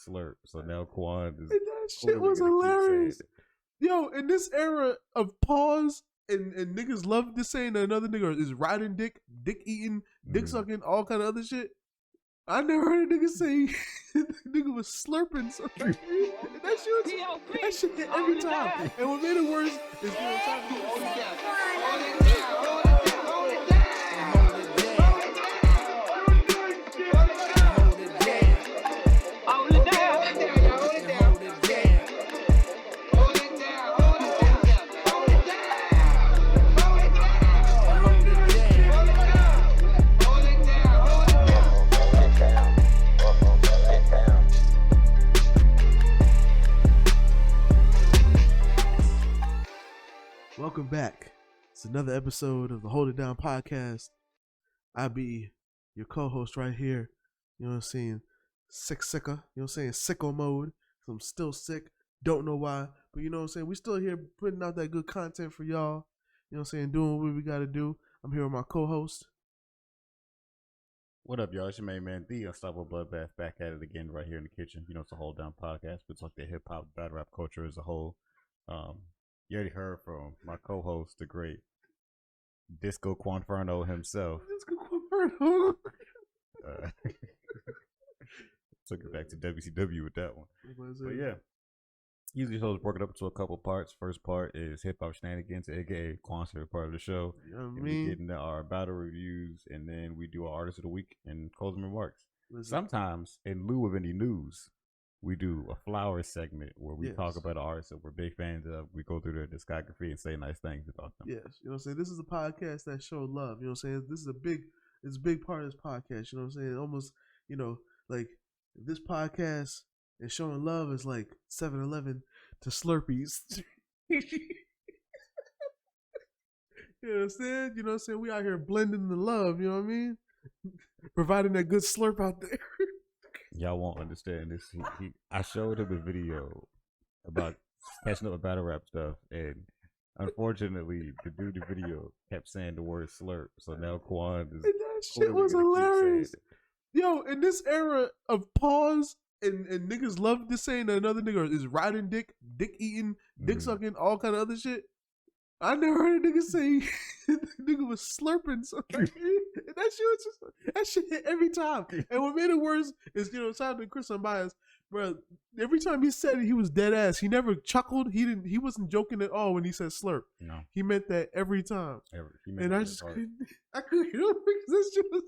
slurp. So now Quan is. And that shit was hilarious. Yo, in this era of pause and niggas love to saying that another nigga is riding dick eating, dick sucking, all kind of other shit. I never heard a nigga say nigga was slurping something. That shit hit every time. And what made it worse is trying to do all Welcome back. It's another episode of the Hold It Down podcast. I be your co-host right here. You know what I'm saying? Sicker. You know what I'm saying? Sicko mode. I'm still sick. Don't know why. But you know what I'm saying? We still here putting out that good content for y'all. You know what I'm saying? Doing what we got to do. I'm here with my co-host. What up, y'all? It's your main man, the Unstoppable Bloodbath, back at it again right here in the kitchen. You know, it's a Hold Down podcast. We talk the hip-hop, battle rap culture as a whole. You already heard from my co-host, the great Disco Quanferno himself. Disco Quanferno. Took it back to WCW with that one. But yeah, usually shows broken up into a couple parts. First part is hip hop shenanigans, aka Quan's favorite part of the show. You know what and we get into our battle reviews, and then we do our artist of the week and closing remarks. Sometimes, in lieu of any news, we do a flower segment where we talk about artists that we're big fans of. We go through their discography and say nice things about them. Yes, you know what I'm saying? This is a podcast that shows love. You know what I'm saying? This is a big part of this podcast. You know what I'm saying? Almost, you know, like this podcast and showing love is like 7-Eleven to Slurpees. You know what I'm saying? You know what I'm saying? We out here blending the love, you know what I mean? Providing that good slurp out there. Y'all won't understand this. I showed him a video about catching up with battle rap stuff, and unfortunately, the dude in the video kept saying the word slurp. So now Quan is. And that shit was hilarious. Yo, in this era of pause and niggas love to saying that another nigga is riding dick eating, dick sucking, all kind of other shit. I never heard a nigga say nigga was slurping something. That shit hit every time. And what made it worse is, you know, shout out to Chris Unbiased, bro. Every time he said it, he was dead ass. He never chuckled. He wasn't joking at all when he said slurp. No, he meant that every time. And I just couldn't hear him because this shit was.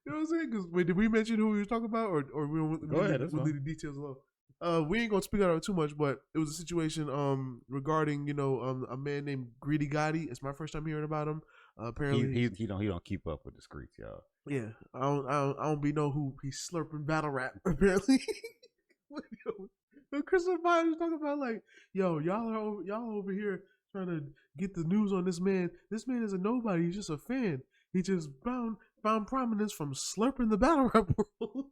You know what I'm saying? Because wait, did we mention who we were talking about, or we'll leave the details alone? We ain't gonna speak on it too much, but it was a situation regarding, you know, a man named Greedy Gotti. It's my first time hearing about him. Apparently he don't keep up with the streets, y'all. Yeah, I don't be know who he's slurping battle rap. Apparently, Chris Biden was talking about like, yo, y'all over here trying to get the news on this man. This man is a nobody. He's just a fan. He just found prominence from slurping the battle rap world.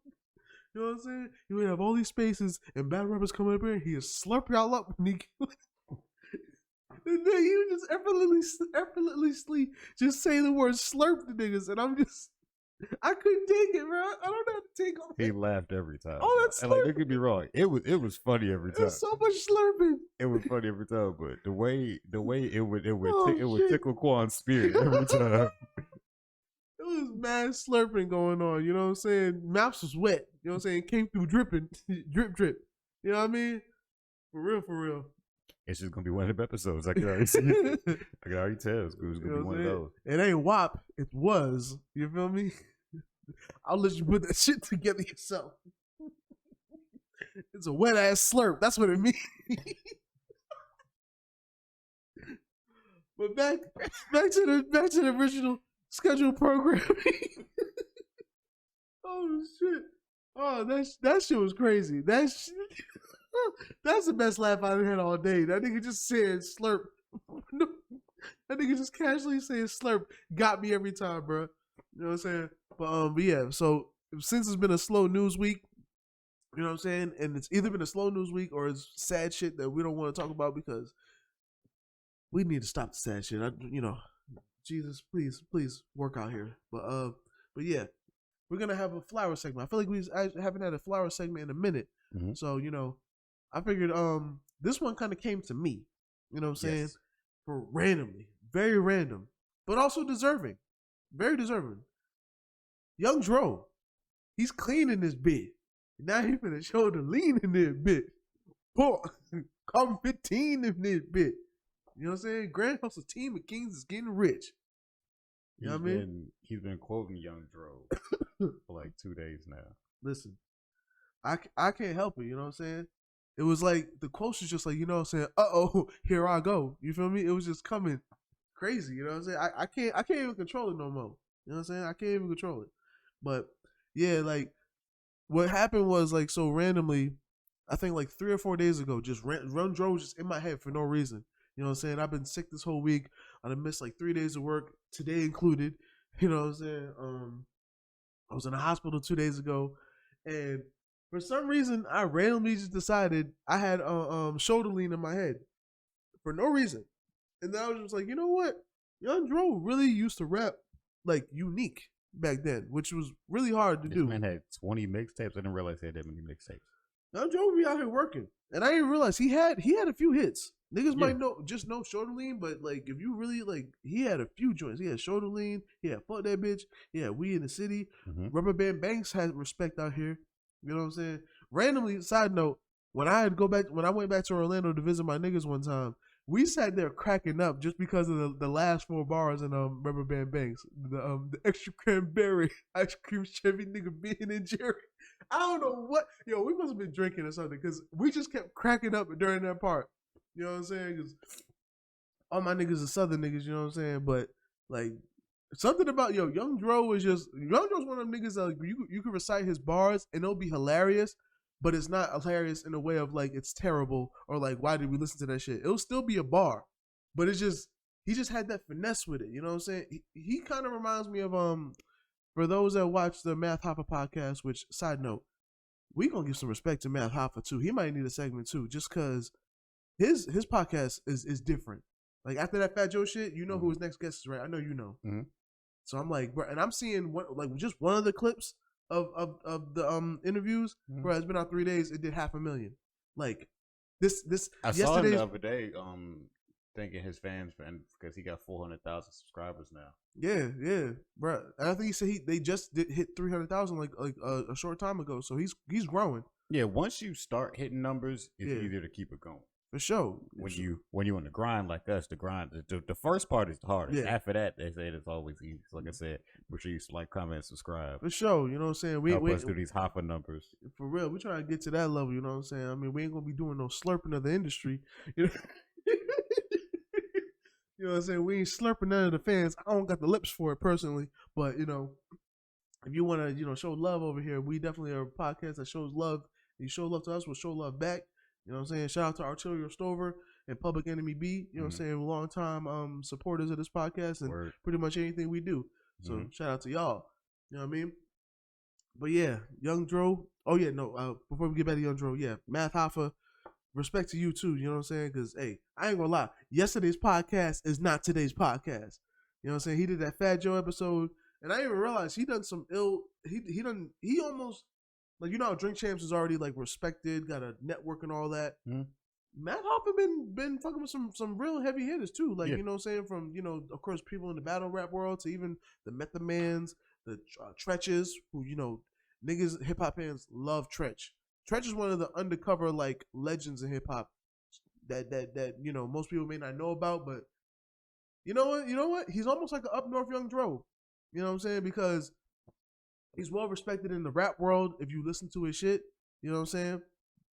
You know what I'm saying? You would have all these spaces and battle rappers coming up here, and he just slurp y'all up when he and then you just effortlessly just say the word slurp to niggas, and I couldn't take it, bro. I don't know how to take all that. He laughed every time. Oh, that's and like, don't get me wrong, it was funny every time. There's so much slurping. It was funny every time, but the way it would tickle Quan's spirit every time. It was mad slurping going on, you know what I'm saying? Maps was wet, you know what I'm saying? Came through dripping, drip. You know what I mean? For real. It's just gonna be one of the episodes. I can already see it. I can already tell it's gonna be one of those. It ain't WAP, it was. You feel me? I'll let you put that shit together yourself. It's a wet ass slurp. That's what it means. But back to the original scheduled programming. Oh shit! Oh, that shit was crazy. That's the best laugh I've had all day. That nigga just said slurp. That nigga just casually saying slurp got me every time, bro. You know what I'm saying? But yeah. So since it's been a slow news week, you know what I'm saying, and it's either been a slow news week or it's sad shit that we don't want to talk about because we need to stop the sad shit. Jesus, please work out here. But yeah, we're gonna have a flower segment. I feel like I haven't had a flower segment in a minute. Mm-hmm. So, I figured this one kind of came to me. You know what I'm saying? For randomly. Very random. But also deserving. Very deserving. Young Dro. He's cleaning this bit. Now he finna show the lean in this bit. Come 15 in this bit. You know what I'm saying? Grand Hustle team of kings is getting rich. You know what I mean? He's been quoting Young Dro for like 2 days now. Listen, I can't help it. You know what I'm saying? It was like the quotes was just like, you know what I'm saying? Uh-oh, here I go. You feel me? It was just coming crazy. You know what I'm saying? I can't even control it no more. You know what I'm saying? I can't even control it. But yeah, like what happened was like so randomly, I think like 3 or 4 days ago, just Young Dro was just in my head for no reason. You know what I'm saying? I've been sick this whole week. I missed like 3 days of work, today included. You know what I'm saying? I was in the hospital 2 days ago, and for some reason, I randomly just decided I had shoulder lean in my head for no reason. And then I was just like, you know what? Young Dro really used to rap like unique back then, which was really hard to do. This man had 20 mixtapes. I didn't realize he had that many mixtapes. Young Dro would be out here working, and I didn't realize he had a few hits. Niggas might know shoulder lean, but like if you really like, he had a few joints. He had shoulder lean. He had fuck that bitch. He had We in the City. Mm-hmm. Rubber Band Banks had respect out here. You know what I'm saying? Randomly, side note, when I went back to Orlando to visit my niggas one time, we sat there cracking up just because of the last 4 bars in Rubber Band Banks. The extra cranberry ice cream Chevy nigga Ben and Jerry. I don't know what, we must have been drinking or something because we just kept cracking up during that part. You know what I'm saying? Because all my niggas are Southern niggas, you know what I'm saying? But like something about Young Dro is just Young Dro's one of them niggas that like, you can recite his bars and it'll be hilarious, but it's not hilarious in a way of like it's terrible or like why did we listen to that shit? It'll still be a bar, but it's just he just had that finesse with it. You know what I'm saying? He kind of reminds me of for those that watch the Math Hoffa podcast. Which side note, we gonna give some respect to Math Hoffa too. He might need a segment too, just cause his podcast is different. Like after that Fat Joe shit, you know who his next guest is, right? I know you know. Mm-hmm. So I'm like, bro, and I'm seeing just one of the clips of the interviews, bro. It's been out 3 days. It did 500,000. Like this. I saw him the other day, thanking his fans because he got 400,000 subscribers now. Yeah, bro. And I think he said they just hit 300,000 like a short time ago. So he's growing. Yeah, once you start hitting numbers, it's easier to keep it going. For sure. When you on the grind like us, the first part is the hardest. Yeah. After that, they say it's always easy. Like I said, make sure you like, comment, and subscribe. For sure. You know what I'm saying? Help us do these Hoffa numbers. For real. We're trying to get to that level, you know what I'm saying? I mean, we ain't going to be doing no slurping of the industry. You know? You know what I'm saying? We ain't slurping none of the fans. I don't got the lips for it personally. But, if you want to, show love over here, we definitely are a podcast that shows love. You show love to us, we'll show love back. You know what I'm saying? Shout out to Arterial Stover and Public Enemy B. You know what I'm saying? Long time supporters of this podcast and pretty much anything we do. So shout out to y'all. You know what I mean? But yeah, Young Dro. Oh yeah, no. Before we get back to Young Dro, yeah, Math Hoffa. Respect to you too. You know what I'm saying? Because hey, I ain't gonna lie. Yesterday's podcast is not today's podcast. You know what I'm saying? He did that Fat Joe episode, and I didn't even realize he done some ill. He almost. Like, you know how Drink Champs is already, like, respected, got a network and all that. Matt Hoffa been fucking with some real heavy hitters, too. Like, you know what I'm saying? From, of course, people in the battle rap world to even the Method Mans, the Tretches, who, niggas, hip-hop fans love Tretch. Tretch is one of the undercover, like, legends in hip-hop that most people may not know about. But you know what? He's almost like an up north Young Dro. You know what I'm saying? Because he's well respected in the rap world if you listen to his shit. You know what I'm saying?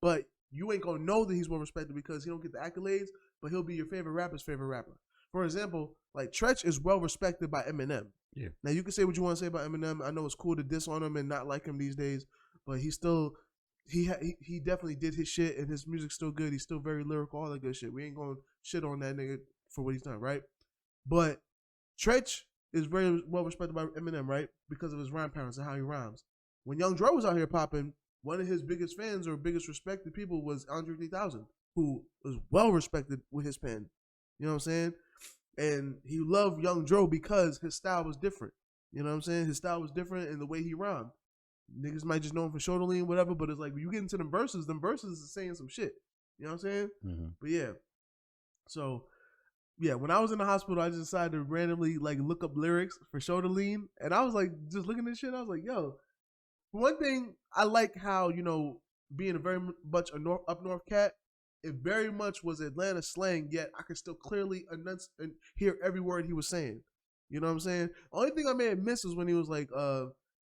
But you ain't gonna know that he's well respected because he don't get the accolades, but he'll be your favorite rapper's favorite rapper. For example, like Tretch is well respected by Eminem. Yeah. Now you can say what you want to say about Eminem. I know it's cool to diss on him and not like him these days, but he definitely did his shit and his music's still good. He's still very lyrical, all that good shit. We ain't gonna shit on that nigga for what he's done, right? But Tretch is very well respected by Eminem, right? Because of his rhyme patterns and how he rhymes. When Young Dro was out here popping, one of his biggest fans or biggest respected people was Andre 3000, who was well respected with his pen. You know what I'm saying? And he loved Young Dro because his style was different. You know what I'm saying? His style was different in the way he rhymed. Niggas might just know him for shoulder lean, whatever, but it's like when you get into them verses is saying some shit. You know what I'm saying? Mm-hmm. But yeah. So yeah, when I was in the hospital, I just decided to randomly like look up lyrics for shoulder lean. And I was like just looking at this shit, I was like, yo, for one thing, I like how, you know, being a very much a up north cat, it very much was Atlanta slang, yet I could still clearly hear every word he was saying. You know what I'm saying? Only thing I may have missed was when he was like,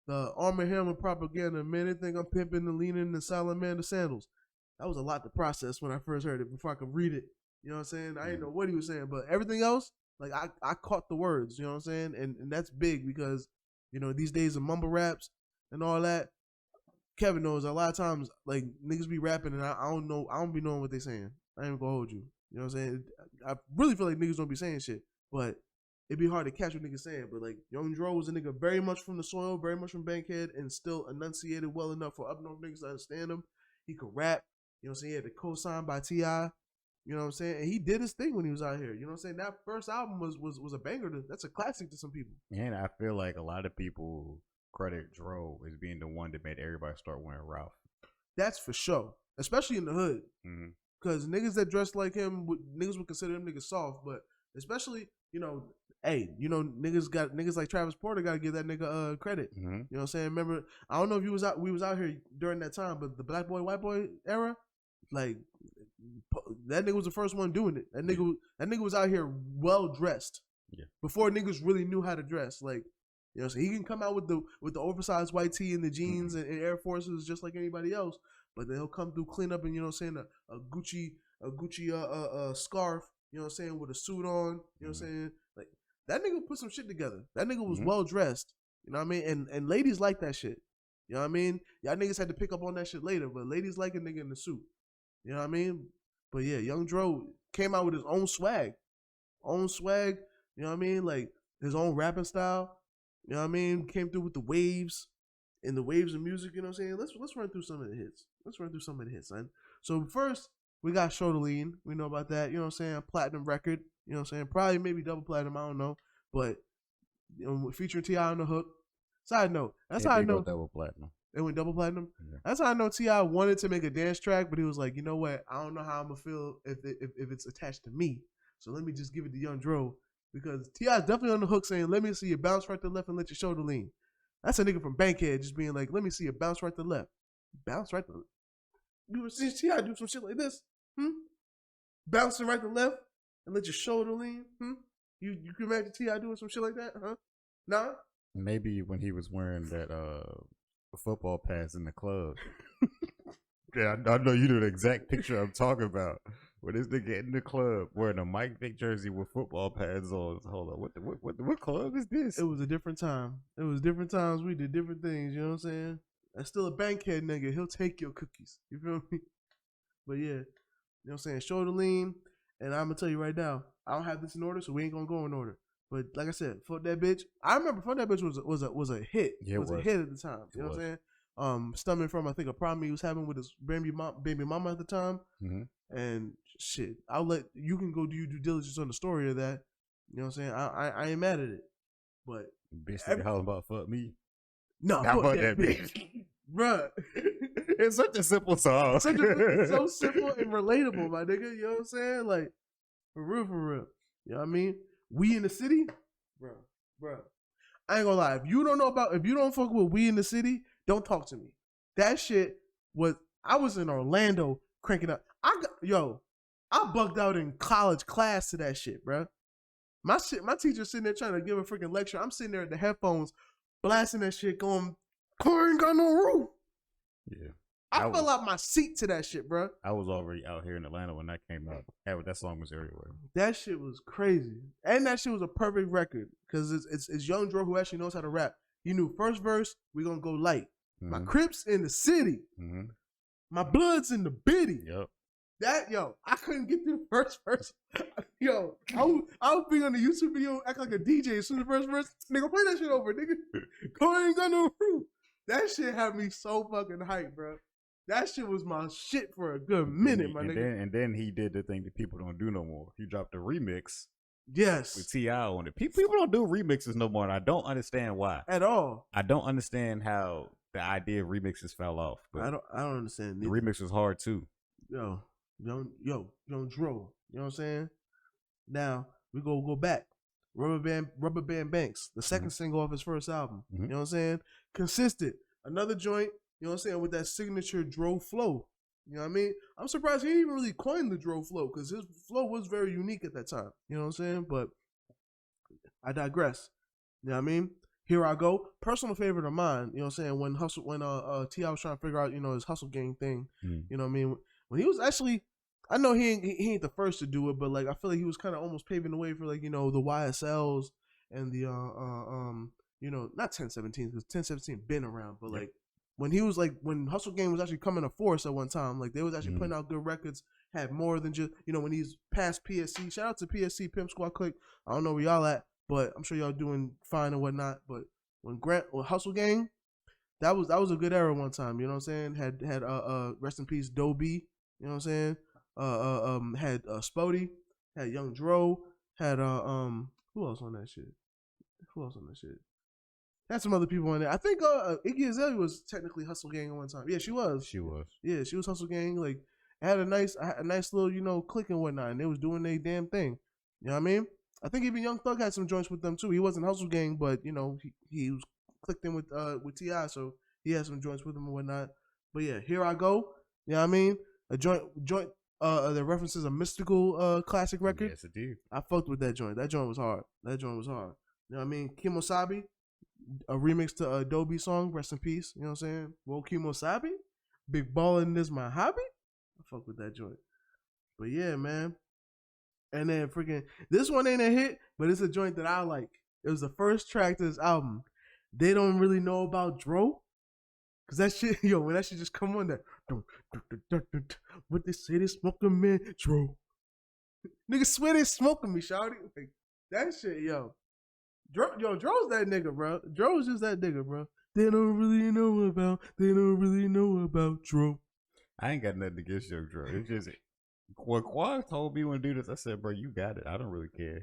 the Armor Hammer propaganda, man, they think I'm pimping and leaning the salamander sandals. That was a lot to process when I first heard it before I could read it. You know what I'm saying? I didn't know what he was saying, but everything else, like I caught the words, you know what I'm saying? And that's big because, you know, these days of mumble raps and all that, Kevin knows a lot of times like niggas be rapping and I don't be knowing what they saying. I ain't gonna hold you. You know what I'm saying? I really feel like niggas don't be saying shit, but it'd be hard to catch what niggas saying. But like Young Dro was a nigga very much from the soil, very much from Bankhead, and still enunciated well enough for up north niggas to understand him. He could rap. You know what I'm saying? He had the co-sign by T.I. You know what I'm saying? And he did his thing when he was out here. You know what I'm saying? That first album was a banger. That's a classic to some people. And I feel like a lot of people credit Dro as being the one that made everybody start wearing Ralph. That's for sure. Especially in the hood. Because niggas that dress like him, niggas would consider them niggas soft. But especially, you know, hey, you know, niggas like Travis Porter got to give that nigga credit. You know what I'm saying? Remember, I don't know if we was out here during that time, but the black boy, white boy era, like, that nigga was the first one doing it. That nigga was out here well dressed. Yeah. Before niggas really knew how to dress. Like, you know, so he can come out with the oversized white tee and the jeans and Air Forces just like anybody else, but then he'll come through clean up and, you know what I'm saying, a Gucci scarf, you know what I'm saying, with a suit on, you know what I'm saying? Like, that nigga put some shit together. That nigga was well dressed. You know what I mean? And ladies like that shit. You know what I mean? Y'all niggas had to pick up on that shit later, but ladies like a nigga in the suit. You know what I mean? But yeah, Young Dro came out with his own swag. You know what I mean? Like his own rapping style. You know what I mean? Came through with the waves and the waves of music, you know what I'm saying? Let's run through some of the hits. Son. So first, we got Shoulder Lean. We know about that, you know what I'm saying? Platinum record, you know what I'm saying? Probably maybe double platinum, I don't know. But you know, featuring T.I. on the hook. Side note, that's how I know double platinum. It went double platinum. Yeah. That's how I know T.I. wanted to make a dance track, but he was like, you know what? I don't know how I'm gonna feel if it's attached to me. So let me just give it to Young Dro because T.I. is definitely on the hook saying, "Let me see you bounce right to the left and let your shoulder lean." That's a nigga from Bankhead just being like, "Let me see you bounce right to the left, bounce right to the left." You ever see T.I. do some shit like this? Bouncing right to the left and let your shoulder lean. You can imagine T.I. doing some shit like that? Huh? Nah. Maybe when he was wearing that football pads in the club. Yeah, I know you know the exact picture I'm talking about. When this nigga in the club wearing a Mike Vick jersey with football pads on. Hold on, what club is this? It was a different time. It was different times. We did different things. You know what I'm saying? That's still a Bankhead nigga. He'll take your cookies. You feel me? But yeah, you know what I'm saying? Shoulder lean. And I'm gonna tell you right now, I don't have this in order, so we ain't gonna go in order. But like I said, Fuck That Bitch. I remember Fuck That Bitch was a hit. Yeah, it was a hit at the time. You know what I'm saying? Stemming from I think a problem he was having with his baby mama at the time. And shit, I'll let you can go do your due diligence on the story of that. You know what I'm saying? I ain't mad at it. But bitch hollering about fuck me. No, fuck that bitch. Bruh. It's such a simple song. So simple and relatable, my nigga. You know what I'm saying? Like, for real. You know what I mean? We in the City? Bruh. I ain't gonna lie. If you don't fuck with We in the City, don't talk to me. That shit I was in Orlando cranking up. I bugged out in college class to that shit, bruh. My teacher sitting there trying to give a freaking lecture. I'm sitting there at the headphones, blasting that shit, going, "Car ain't got no roof." Yeah. I fell out my seat to that shit, bro. I was already out here in Atlanta when that came out. That song was everywhere. That shit was crazy. And that shit was a perfect record because it's Young Dro who actually knows how to rap. He knew first verse, we gonna go light. My Crips in the city. My Bloods in the bitty. Yep. I couldn't get through the first verse. I was being on the YouTube video, act like a DJ as soon as the first verse. Nigga, play that shit over, nigga. Car ain't got no roof. That shit had me so fucking hyped, bro. That shit was my shit for a good minute, my nigga. And then he did the thing that people don't do no more. He dropped a remix Yes. With T.I. on it. People don't do remixes no more, and I don't understand why. At all. I don't understand how the idea of remixes fell off. But I don't understand. The remix was hard too. Yo, Dro. You know what I'm saying? Now we go back. Rubber Band Banks, the second single off his first album. You know what I'm saying? Consistent. Another joint, you know what I'm saying, with that signature Dro flow. You know what I mean? I'm surprised he didn't even really coin the Dro flow because his flow was very unique at that time. You know what I'm saying? But I digress. You know what I mean? Here I go. Personal favorite of mine, you know what I'm saying, when T.I. was trying to figure out, you know, his Hustle Gang thing. You know what I mean? When he was actually, I know he ain't the first to do it, but like I feel like he was kind of almost paving the way for like, you know, the YSLs and the you know, not 1017 because 1017 been around, but like when he was like when Hustle Gang was actually coming to force at one time, like they was actually putting out good records, had more than just, you know, when he's past PSC. Shout out to PSC Pimp Squad Click. I don't know where y'all at, but I'm sure y'all doing fine and whatnot. But when Hustle Gang, that was a good era one time. You know what I'm saying? Had rest in peace Dobie. You know what I'm saying? Had Spody, had Young Dro, had who else on that shit? Had some other people on there. I think Iggy Azalea was technically Hustle Gang at one time. Yeah, she was. Yeah, she was Hustle Gang. Like, had a nice little, you know, click and whatnot, and they was doing their damn thing. You know what I mean? I think even Young Thug had some joints with them too. He wasn't Hustle Gang, but you know, he was clicked in with T.I., so he had some joints with him and whatnot. But yeah, Here I Go. You know what I mean? A joint that references a mystical classic record. Yes, it did. I fucked with that joint. That joint was hard. You know what I mean? Kimosabi, a remix to a Dobie song, rest in peace. You know what I'm saying? Whoa, Kimosabi, big ballin' is my hobby. I fuck with that joint. But yeah, man. And then freaking, this one ain't a hit, but it's a joint that I like. It was the first track to this album. They don't really know about Dro. Cause that shit, yo, when that shit just come on, that what they say they smoking, man, Dro. Niggas swear they smoking me, shawty. Like, that shit, Dro's that nigga, bro. Dro's just that nigga, bro. They don't really know about Dro. I ain't got nothing against Young Dro. It's just when Quan told me when to do this, I said, bro, you got it. I don't really care.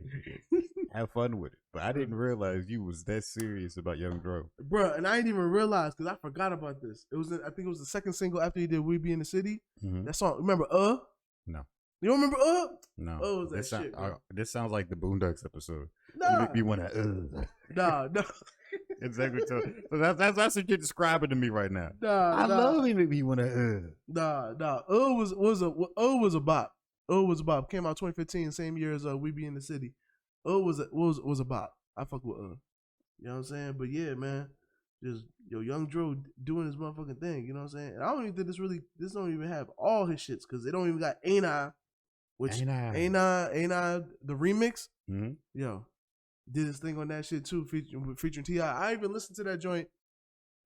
Have fun with it. But I didn't realize you was that serious about Young Dro. Bro, and I didn't even realize because I forgot about this. I think it was the second single after he did We Be in the City. That song, remember No. You don't remember No. Was that shit, this sounds like the Boondocks episode. Nah. You make me want to Nah. Exactly. So that's what you're describing to me right now. I love him. Make me want to Nah. Was a bop. Was a bop. Came out 2015, same year as We Be in the City. Was a bop. I fuck with You know what I'm saying? But yeah, man, just Young Dro doing his motherfucking thing. You know what I'm saying? And I don't even think this don't even have all his shits because they don't even got Ain't I, which Ain't I the remix. Yo, did his thing on that shit too, featuring T.I. I even listened to that joint,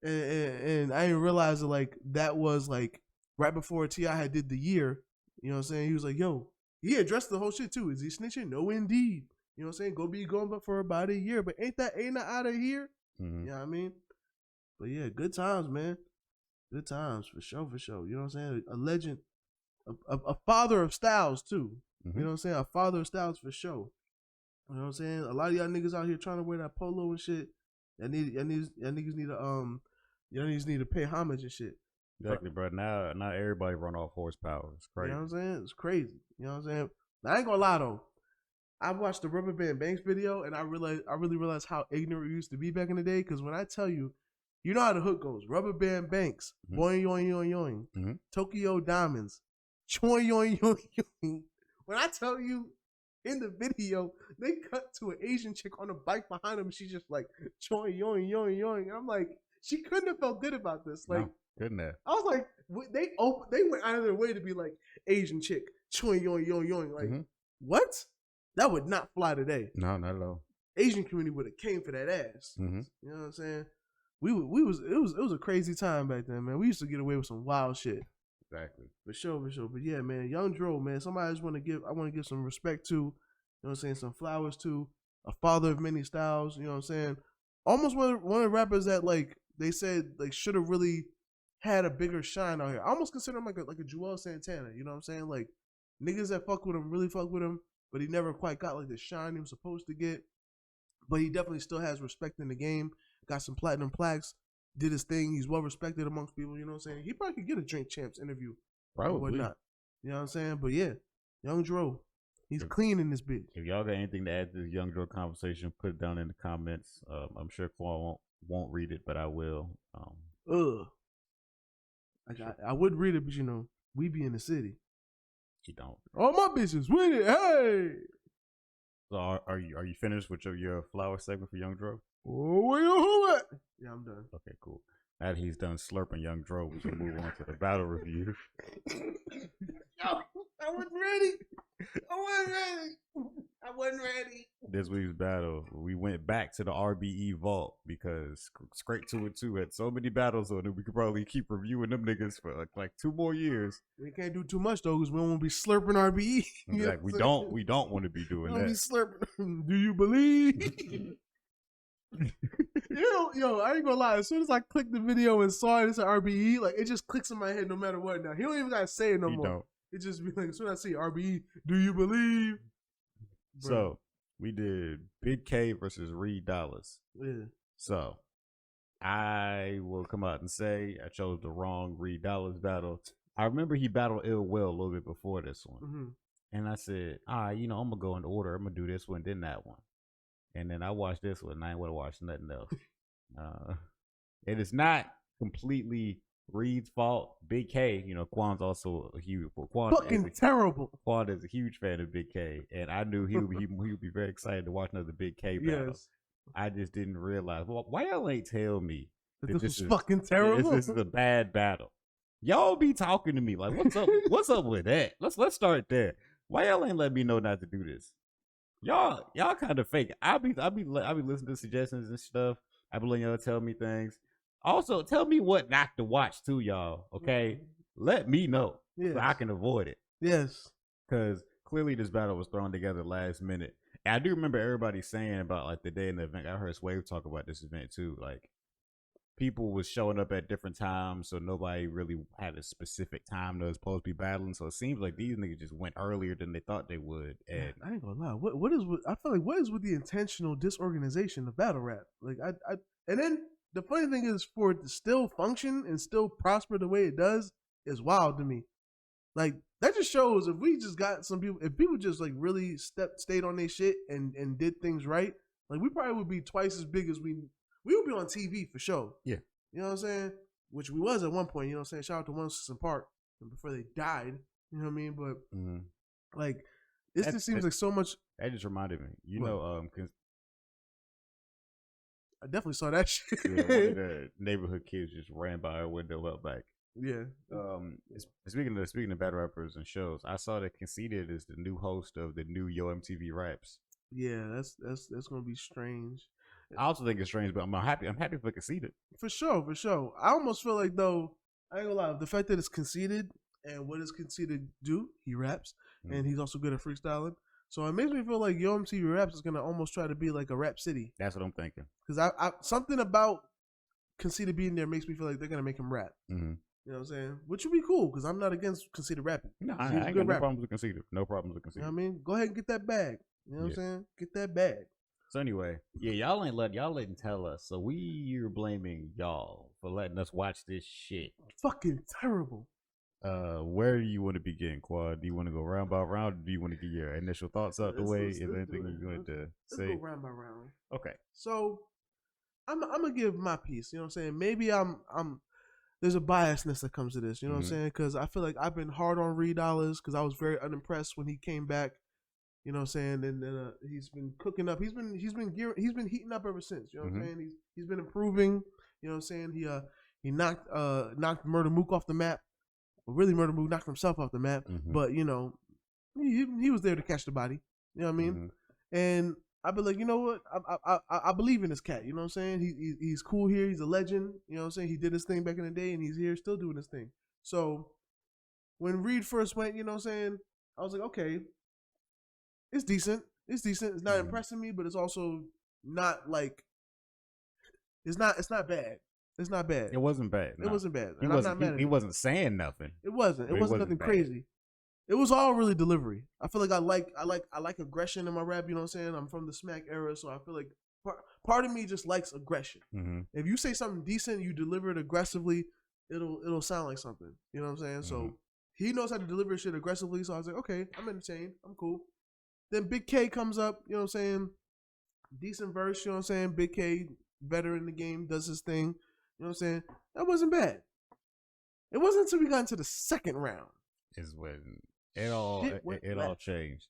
and I didn't realize that like that was like right before T.I. had did The Year. You know what I'm saying? He was like, yo, he addressed the whole shit too. Is he snitching? No, indeed. You know what I'm saying? Go be gone but for about a year, but ain't that out of here? You know what I mean? But yeah, good times, man. Good times for sure. You know what I'm saying? A legend, a father of styles too. You know what I'm saying? A father of styles for sure. You know what I'm saying? A lot of y'all niggas out here trying to wear that polo and shit. Y'all niggas need to pay homage and shit. Exactly, bro. Now everybody run off horsepower. It's crazy. You know what I'm saying? It's crazy. You know what I'm saying? I ain't gonna lie though. I watched the Rubber Band Banks video and I really realized how ignorant we used to be back in the day. Because when I tell you, you know how the hook goes. Rubber Band Banks, boing yoing yoing yoing, Tokyo Diamonds, choing yoing yoing yoing. When I tell you, in the video, they cut to an Asian chick on a bike behind him. She's just like choing yoing yoing yoing. I'm like, she couldn't have felt good about this. Like, no, couldn't have. I was like, they went out of their way to be like Asian chick choing yoing yoing yoing. Like, what? That would not fly today. No, not at all. Asian community would have came for that ass. You know what I'm saying? It was a crazy time back then, man. We used to get away with some wild shit. Exactly. For sure. But yeah, man, Young Dro, man, somebody I want to give some respect to, you know what I'm saying, some flowers to, a father of many styles, you know what I'm saying? Almost one of the rappers that like they said like should have really had a bigger shine out here. I almost consider him like a Joel Santana, you know what I'm saying? Like niggas that fuck with him really fuck with him. but he never quite got like the shine he was supposed to get. But he definitely still has respect in the game. Got some platinum plaques. Did his thing. He's well respected amongst people. You know what I'm saying? He probably could get a Drink Champs interview. Probably. Or whatnot. You know what I'm saying? But yeah, Young Dro. He's clean in this bitch. If y'all got anything to add to this Young Dro conversation, put it down in the comments. I'm sure Quan won't read it, but I will. I would read it, but you know, we be in the city. You don't. All my bitches with it. Hey. So are you finished with your flower segment for Young Dro? Oh, where you at? Yeah, I'm done. Okay, cool. Now that he's done slurping Young Dro, we can move on to the battle review. Yo, I wasn't ready. I wasn't ready. This week's battle, we went back to the RBE vault because Scrape 2 and 2 had so many battles on it. We could probably keep reviewing them niggas for like 2 more years. We can't do too much though, because we don't want to be slurping RBE. Exactly. We don't want to be doing that. Be slurping. Do you believe? Yo, I ain't gonna lie. As soon as I clicked the video and saw it, it's an RBE. Like it just clicks in my head no matter what. Now he don't even gotta say it no more. Don't. It just be like, as soon as I see RBE, do you believe? Bro. So we did Bigg K versus Reed Dollaz. Yeah. So I will come out and say I chose the wrong Reed Dollaz battle. I remember he battled Ill Will a little bit before this one. Mm-hmm. And I said, I'm gonna go in order. I'm gonna do this one, then that one. And then I watched this one and I ain't wanna watch nothing else. It is not completely Reed's fault. Bigg K, Quan's also a huge terrible. Quan is a huge fan of Bigg K, and I knew he would be very excited to watch another Bigg K battle. Yes. I just didn't realize. Well, why y'all ain't tell me that this was fucking terrible? This is a bad battle. Y'all be talking to me like, what's up? What's up with that? Let's start there. Why y'all ain't let me know not to do this? Y'all kind of fake. I be listening to suggestions and stuff. I be letting y'all tell me things. Also, tell me what not to watch too, y'all. Okay, let me know so I can avoid it. Yes, because clearly this battle was thrown together last minute. And I do remember everybody saying about like the day in the event. I heard Swave talk about this event too. Like people was showing up at different times, so nobody really had a specific time they was supposed to be battling. So it seems like these niggas just went earlier than they thought they would. And I ain't gonna lie. I feel like what is with the intentional disorganization of battle rap? Like and then. The funny thing is, for it to still function and still prosper the way it does is wild to me. Like that just shows if we just got some people, if people just like really stayed on their shit and did things right, like we probably would be twice as big as we would be on TV for sure. Yeah, you know what I'm saying? Which we was at one point. You know what I'm saying? Shout out to Winston Park before they died. You know what I mean? But like this just seems like so much. That just reminded me. Cause I definitely saw that shit. Yeah, one of the neighborhood kids just ran by our window up back. Yeah. Speaking of battle rappers and shows, I saw that Conceited is the new host of the new Yo MTV Raps. Yeah, that's gonna be strange. I also think it's strange, but I'm happy for Conceited. For sure. I almost feel like though, I ain't gonna lie, the fact that it's Conceited and what does Conceited do? He raps, and he's also good at freestyling. So it makes me feel like Yo MTV Raps is gonna almost try to be like a rap city. That's what I'm thinking. Because I something about Conceited being there makes me feel like they're gonna make him rap. Mm-hmm. You know what I'm saying? Which would be cool because I'm not against Conceited rapping. No, I ain't got no problems with Conceited. No problems with Conceited. You know what I mean? Go ahead and get that bag. You know what I'm saying? Get that bag. So anyway, y'all didn't tell us. So we're blaming y'all for letting us watch this shit. Fucking terrible. Where do you want to begin, Quad? Do you want to go round by round, or do you want to get your initial thoughts out the way? If anything you want to say, let's go round by round. Okay. So, I'm gonna give my piece. You know what I'm saying? Maybe I'm. There's a biasness that comes to this. You know what I'm saying? Because I feel like I've been hard on Reed Dollaz because I was very unimpressed when he came back. You know what I'm saying? And he's been cooking up. He's been heating up ever since. You know what I'm saying? He's been improving. You know what I'm saying? He knocked Murder Mook off the map. Well, really, Murder Mook knocked himself off the map. But you know, he was there to catch the body. You know what I mean? And I've been like, you know what? I believe in this cat. You know what I'm saying? He's cool here. He's a legend. You know what I'm saying? He did his thing back in the day, and he's here still doing his thing. So when Reed first went, you know what I'm saying? I was like, okay, it's decent. It's decent. It's not impressing me, but it's also not like it's not bad. It's not bad. It wasn't bad. No. It wasn't bad. He wasn't saying nothing. It wasn't nothing crazy. It was all really delivery. I feel like I like aggression in my rap. You know what I'm saying? I'm from the smack era, so I feel like part of me just likes aggression. Mm-hmm. If you say something decent, you deliver it aggressively, it'll sound like something. You know what I'm saying? Mm-hmm. So he knows how to deliver shit aggressively. So I was like, okay, I'm entertained. I'm cool. Then Bigg K comes up. You know what I'm saying? Decent verse. You know what I'm saying? Bigg K, veteran in the game, does his thing. You know what I'm saying? That wasn't bad. It wasn't until we got into the second round. Is when it all changed.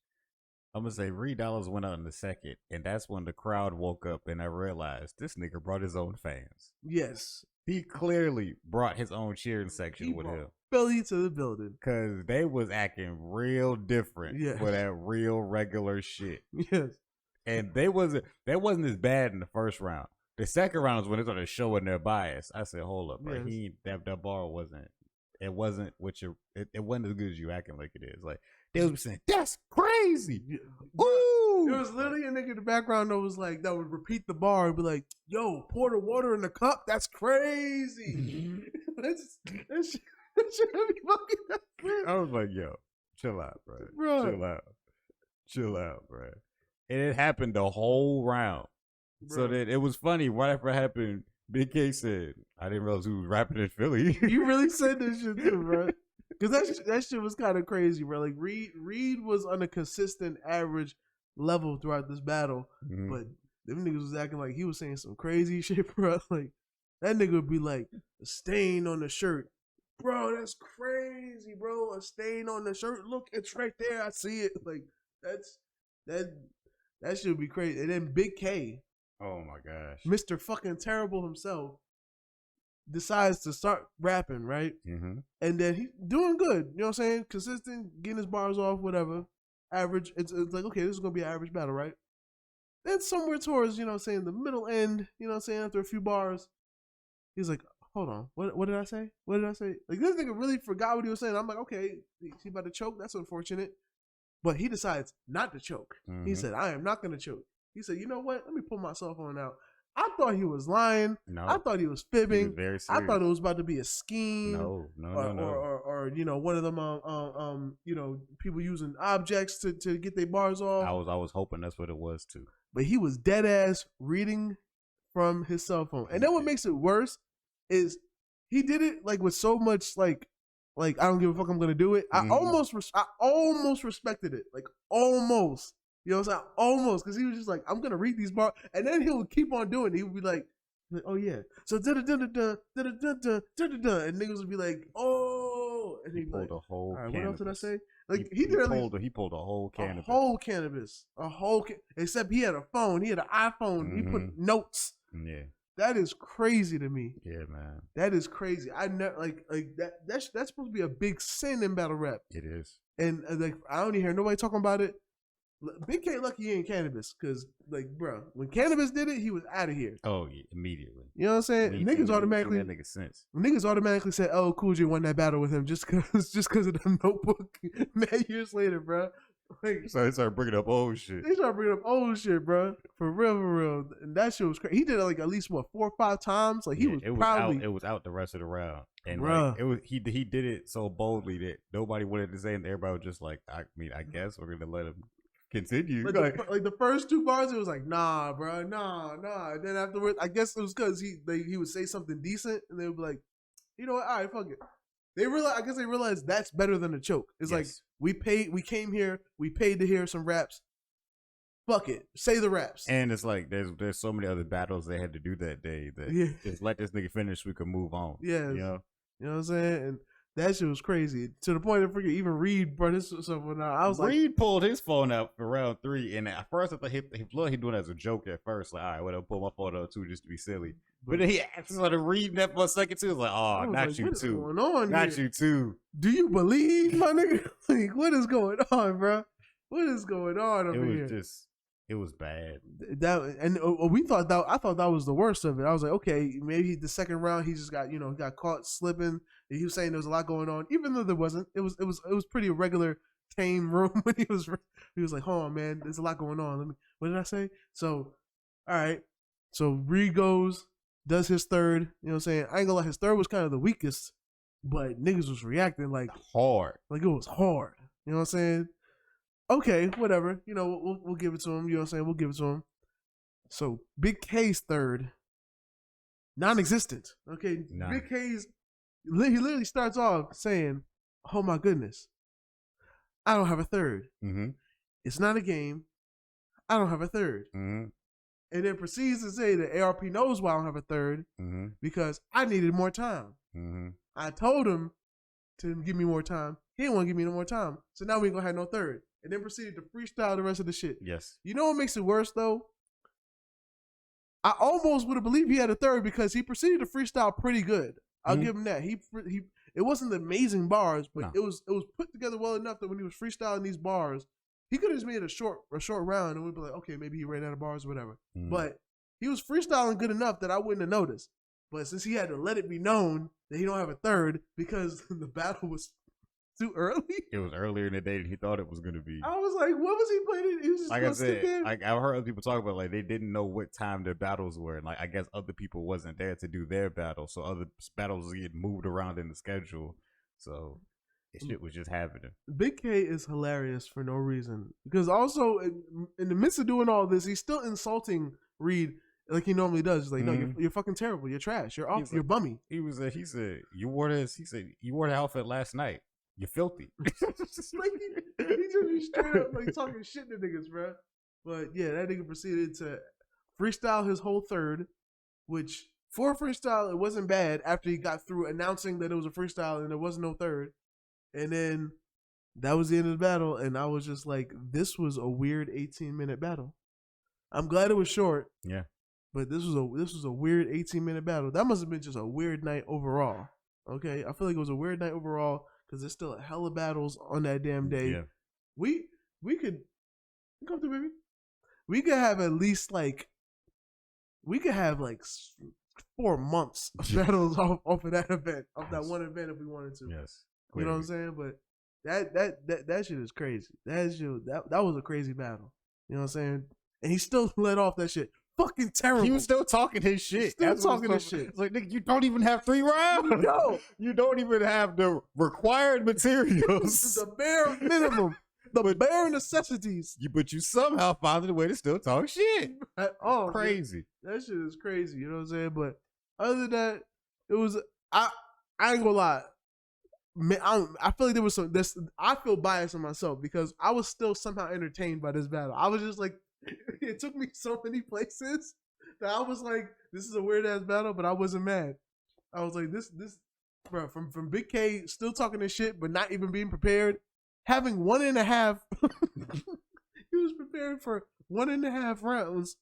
I'm gonna say Reed Dollaz went out in the second, and that's when the crowd woke up and I realized this nigga brought his own fans. Yes. He clearly brought his own cheering section with him. Philly to the building. Cause they was acting real different for that real regular shit. Yes. And that wasn't as bad in the first round. The second round was when they started showing their bias. I said, hold up, bro. Yes. That bar wasn't as good as you acting like it is. Like they was saying, that's crazy. Ooh. There was literally a nigga in the background that would repeat the bar and be like, yo, pour the water in the cup. That's crazy. that shit be fucking. I was like, yo, chill out, bro. Chill out, bro. And it happened the whole round. Bro. So that it was funny. Right after it happened, Bigg K said, I didn't realize he was rapping in Philly. You really said this shit too, bro. Because that shit was kind of crazy, bro. Like, Reed was on a consistent average level throughout this battle. Mm-hmm. But them niggas was acting like he was saying some crazy shit, bro. Like, that nigga would be like, a stain on the shirt. Bro, that's crazy, bro. A stain on the shirt. Look, it's right there. I see it. Like, that should be crazy. And then Bigg K. Oh my gosh. Mr. fucking Terrible himself decides to start rapping, right? Mm-hmm. And then he's doing good. You know what I'm saying? Consistent, getting his bars off, whatever. Average. It's like, okay, this is going to be an average battle, right? Then somewhere towards, you know what I'm saying, the middle end, you know what I'm saying, after a few bars, he's like, hold on, what did I say? What did I say? Like, this nigga really forgot what he was saying. I'm like, okay, he about to choke? That's unfortunate. But he decides not to choke. Mm-hmm. He said, I am not going to choke. He said, you know what? Let me pull my cell phone out. I thought he was lying. No. I thought he was fibbing. He was very serious. I thought it was about to be a scheme. No. Or you know, one of them you know, people using objects to get their bars off. I was hoping that's what it was too. But he was dead ass reading from his cell phone. And then what makes it worse is he did it like with so much like I don't give a fuck, I'm gonna do it. Mm-hmm. I almost respected it. Like almost. You know what I'm saying? Almost, because he was just like, I'm gonna read these bars, and then he'll keep on doing it. He would be like, oh yeah, so da da da da da da da da da da, and niggas would be like, oh, and he pulled a whole. All right, what else did I say? Like he pulled a whole cannabis, except he had a phone, he had an iPhone, mm-hmm. He put notes. Yeah, that is crazy to me. Yeah, man, that is crazy. I never like that's supposed to be a big sin in battle rap. It is, and like I don't even hear nobody talking about it. Bigg K lucky he ain't cannabis, because like, bro, when cannabis did it, he was out of here. Oh yeah, immediately. You know what I'm saying? Niggas automatically that nigga sense. Niggas automatically said, "Oh, Cool J won that battle with him just cause of the Notebook." Mad years later, bro. Like, so they started bringing up old shit. They started bringing up old shit, bro. For real. And that shit was crazy. He did it like at least 4 or 5 times. Like he was proudly. It was out the rest of the round, and like, it was he did it so boldly that nobody wanted to say, and everybody was just like, I guess we're gonna let him continue. Like the first 2 bars, it was like, nah, bro, nah. And then afterwards, I guess it was because he would say something decent, and they would be like, you know what, all right, fuck it. They realized that's better than a choke. It's like, we came here, we paid to hear some raps. Fuck it, say the raps. And it's like there's so many other battles they had to do that day that just let this nigga finish, we could move on. Yeah, you know what I'm saying. And that shit was crazy, to the point that freaking even Reed brought his stuff out. I was Reed pulled his phone out for round 3, and at first I thought he doing it as a joke at first. Like, all right, well, I'll pull my phone out too just to be silly. But then he actually started reading that for a second too. I was like, oh, not you too. What's going on not here? You too. Do you believe, my nigga? Like, what is going on, bro? What is going on over here? It was bad. I thought that was the worst of it. I was like, okay, maybe the second round he just got caught slipping. He was saying there was a lot going on, even though there wasn't. It was pretty regular, tame room when he was like, hold on, man, there's a lot going on. What did I say? So, all right. So Reed does his third. You know what I'm saying? I ain't gonna lie, his third was kind of the weakest, but niggas was reacting like hard. Like it was hard. You know what I'm saying? Okay, whatever. You know, we'll give it to him. You know what I'm saying? We'll give it to him. So Bigg K's third, non-existent. Okay, Nah. Bigg K's, he literally starts off saying, "Oh my goodness, I don't have a third. Mm-hmm. It's not a game. I don't have a third." Mm-hmm. And then proceeds to say that ARP knows why I don't have a third because I needed more time. Mm-hmm. I told him to give me more time. He didn't want to give me no more time. So now we ain't gonna have no third. And then proceeded to freestyle the rest of the shit. Yes. You know what makes it worse though? I almost would have believed he had a third because he proceeded to freestyle pretty good. I'll give him that. He it wasn't amazing bars, but it was put together well enough that when he was freestyling these bars, he could have just made a short round and we'd be like, okay, maybe he ran out of bars or whatever. But he was freestyling good enough that I wouldn't have noticed. But since he had to let it be known that he don't have a third because the battle was too early. It was earlier in the day than he thought it was going to be. I was like, what was he playing? He was just like I said, I've heard other people talk about like they didn't know what time their battles were. And like I guess other people wasn't there to do their battle. So other battles get moved around in the schedule. So shit was just happening. Bigg K is hilarious for no reason. Because also in the midst of doing all this, he's still insulting Reed like he normally does. He's like, no, you're fucking terrible. You're trash. You're off. You're bummy. He said, you wore this. He said, you wore the outfit last night. You're filthy. Like he just be straight up like talking shit to niggas, bro. But yeah, that nigga proceeded to freestyle his whole third, which for a freestyle, it wasn't bad after he got through announcing that it was a freestyle and there was no third. And then that was the end of the battle. And I was just like, this was a weird 18-minute battle. I'm glad it was short. Yeah. But this was a weird 18-minute battle. That must have been just a weird night overall. Okay? I feel like it was a weird night overall because there's still a hella battles on that damn day. Yeah. We could come through, baby. We could have at least like 4 months of battles off of that event, off that one event if we wanted to. Yes. Clearly. You know what I'm saying? But that shit is crazy. That was a crazy battle. You know what I'm saying? And he still let off that shit. Fucking terrible. He was still talking his shit. Still talking his shit. It's like, nigga, you don't even have 3 rounds. No. You don't even have the required materials. The bare minimum. The bare necessities. But you somehow found a way to still talk shit. Oh, crazy. Man. That shit is crazy. You know what I'm saying? But other than that, it was, I ain't gonna lie. Man, I feel like there was some, I feel biased on myself because I was still somehow entertained by this battle. I was just like, it took me so many places that I was like, this is a weird ass battle, but I wasn't mad. I was like, this, bro, from Bigg K still talking this shit, but not even being prepared, having 1.5. He was prepared for 1.5 rounds.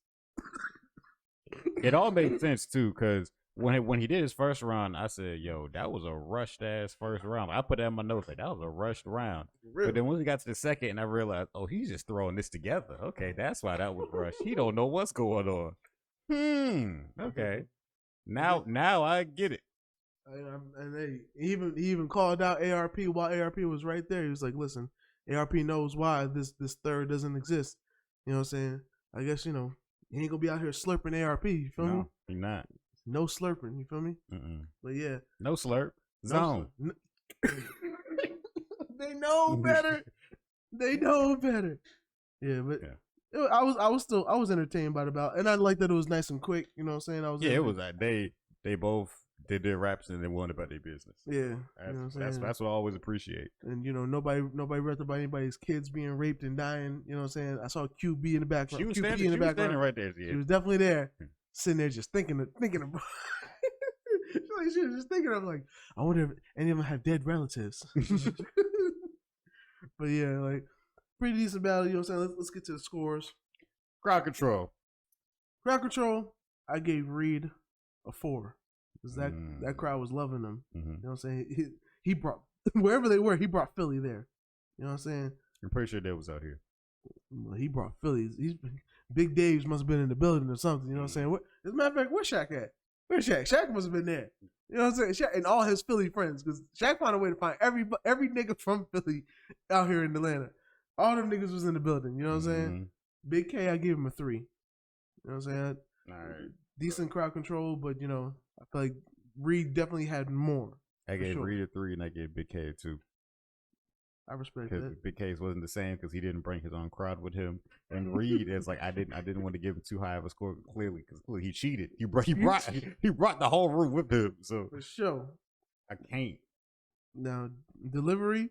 It all made sense too, because when he did his first round, I said, yo, that was a rushed ass first round. I put that in my notes, like that was a rushed round. Really? But then when we got to the second and I realized, oh, he's just throwing this together. Okay, that's why that was rushed. He don't know what's going on. Okay. Now I get it. And he even called out ARP while ARP was right there. He was like, listen, ARP knows why this third doesn't exist. You know what I'm saying? I guess, you know, he ain't gonna be out here slurping ARP. You feel me? He not. No slurping, you feel me? But yeah. No slurp. Zone. They know better. They know better. Yeah, but yeah. I was entertained by the bout. And I liked that it was nice and quick, you know what I'm saying? It was like they both did their raps and they went about their business. Yeah. That's what I always appreciate. And you know, nobody rapped about anybody's kids being raped and dying, you know what I'm saying? I saw QB in the background. She was standing right there. She was definitely there. Sitting there just thinking about she was just thinking of like, I wonder if any of them have dead relatives. But yeah, like pretty decent battle, you know what I'm saying? Let's get to the scores. Crowd control, I gave Reed a 4. Because that crowd was loving him. You know what I'm saying? He brought wherever they were, he brought Philly there. You know what I'm saying? I'm pretty sure Dave was out here. Well, he brought Philly. Big Dave's must have been in the building or something. You know what I'm saying? As a matter of fact, where's Shaq at? Where's Shaq? Shaq must have been there. You know what I'm saying? Shaq and all his Philly friends, because Shaq found a way to find every nigga from Philly out here in Atlanta. All them niggas was in the building. You know what I'm saying? Bigg K, I give him a 3. You know what I'm saying? All right. Decent crowd control, but you know, I feel like Reed definitely had more. I gave Reed a 3 and I gave Bigg K a 2. I respect that. Bigg K wasn't the same because he didn't bring his own crowd with him. And Reed is like, I didn't want to give him too high of a score clearly because he cheated. He brought the whole room with him. So for sure, I can't. Now delivery,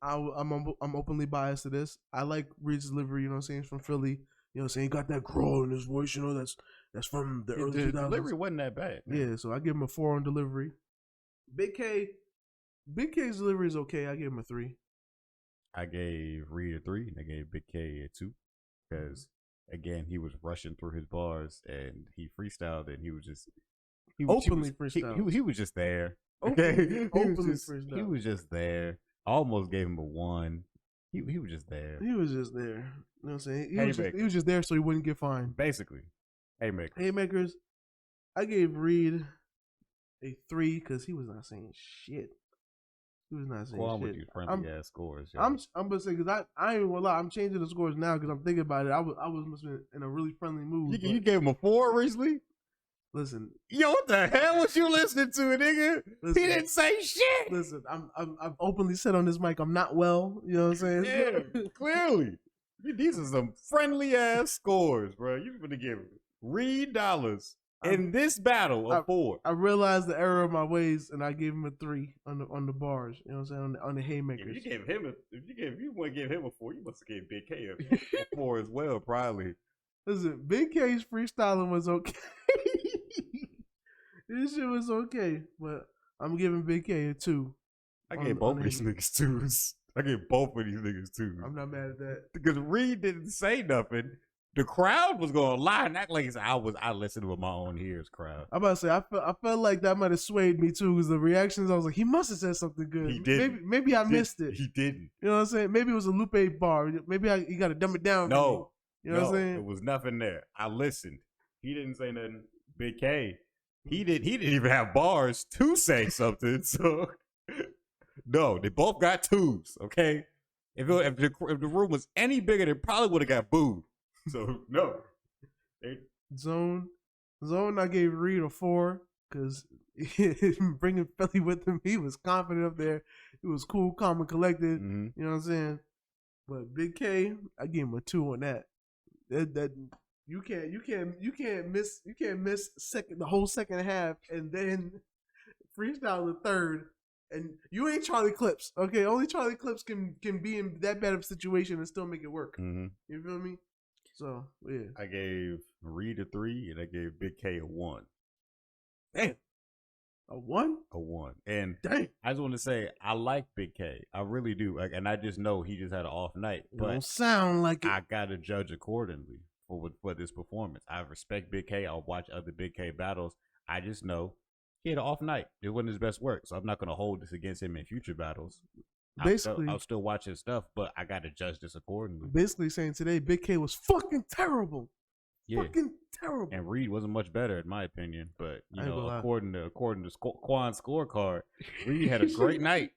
I'm openly biased to this. I like Reed's delivery. You know what I'm saying? He's from Philly. You know what I'm saying? He got that growl in his voice. You know that's from the early 2000s. Delivery wasn't that bad. Man. Yeah, so I give him a 4 on delivery. Bigg K's delivery is okay. I give him a 3. I gave Reed a 3, and I gave Bigg K a 2 because again he was rushing through his bars and he freestyled and he was just openly freestyled. He was just there. Okay, he was just there. I almost gave him a 1. He was just there. He was just there. You know what I'm saying? He was just there so he wouldn't get fined. Basically, haymakers. I gave Reed a 3 because he was not saying shit. He was not saying shit. With these friendly ass scores. Yo. I'm gonna say because I ain't gonna lie. I'm changing the scores now because I'm thinking about it. I was must have been in a really friendly mood. You gave him a 4 recently. Listen, yo, what the hell was you listening to, nigga? Listen, he didn't say shit. Listen, I've openly said on this mic I'm not well. You know what I'm saying? Yeah, clearly. These are some friendly ass scores, bro. You gonna give Reed Dollaz in this battle a 4. I realized the error of my ways, and I gave him a 3 on the bars. You know what I'm saying? On the haymakers. If you want to give him a 4, you must have gave Bigg K a 4 as well, probably. Listen, Bigg K's freestyling was okay. This shit was okay, but I'm giving Bigg K a 2. I gave both of these niggas 2s. I gave both of these niggas 2s. I'm not mad at that. Because Reed didn't say nothing. The crowd was gonna lie and act like I listened with my own ears, crowd. I'm about to say I felt like that might have swayed me too, because the reactions I was like, he must have said something good. He did. Maybe I missed it. He didn't. You know what I'm saying? Maybe it was a Lupe bar. Maybe you got to dumb it down. No. You know what I'm saying? It was nothing there. I listened. He didn't say nothing. Bigg K, he didn't even have bars to say something. So no, they both got 2s. Okay, if the room was any bigger, they probably would have got booed. So no. Zone, I gave Reed a 4 because bringing Philly with him, he was confident up there. He was cool, calm, and collected. Mm-hmm. You know what I'm saying? But Bigg K, I gave him a 2 on that. That you can't miss the whole second half and then freestyle the third, and you ain't Charlie Clips, okay? Only Charlie Clips can be in that bad of a situation and still make it work. Mm-hmm. You feel me? So yeah, I gave Reed a 3 and I gave Bigg K a 1. Damn, a 1? A 1. And dang, I just want to say I like Bigg K. I really do. And I just know he just had an off night. But don't sound like it. I gotta judge accordingly for this performance. I respect Bigg K. I'll watch other Bigg K battles. I just know he had an off night. It wasn't his best work, so I'm not gonna hold this against him in future battles. Basically, I'll still watch his stuff, but I gotta judge this accordingly. Basically saying today Bigg K was fucking terrible. Yeah. Fucking terrible. And Reed wasn't much better in my opinion, but you know, according to Quan's scorecard, Reed had a great night.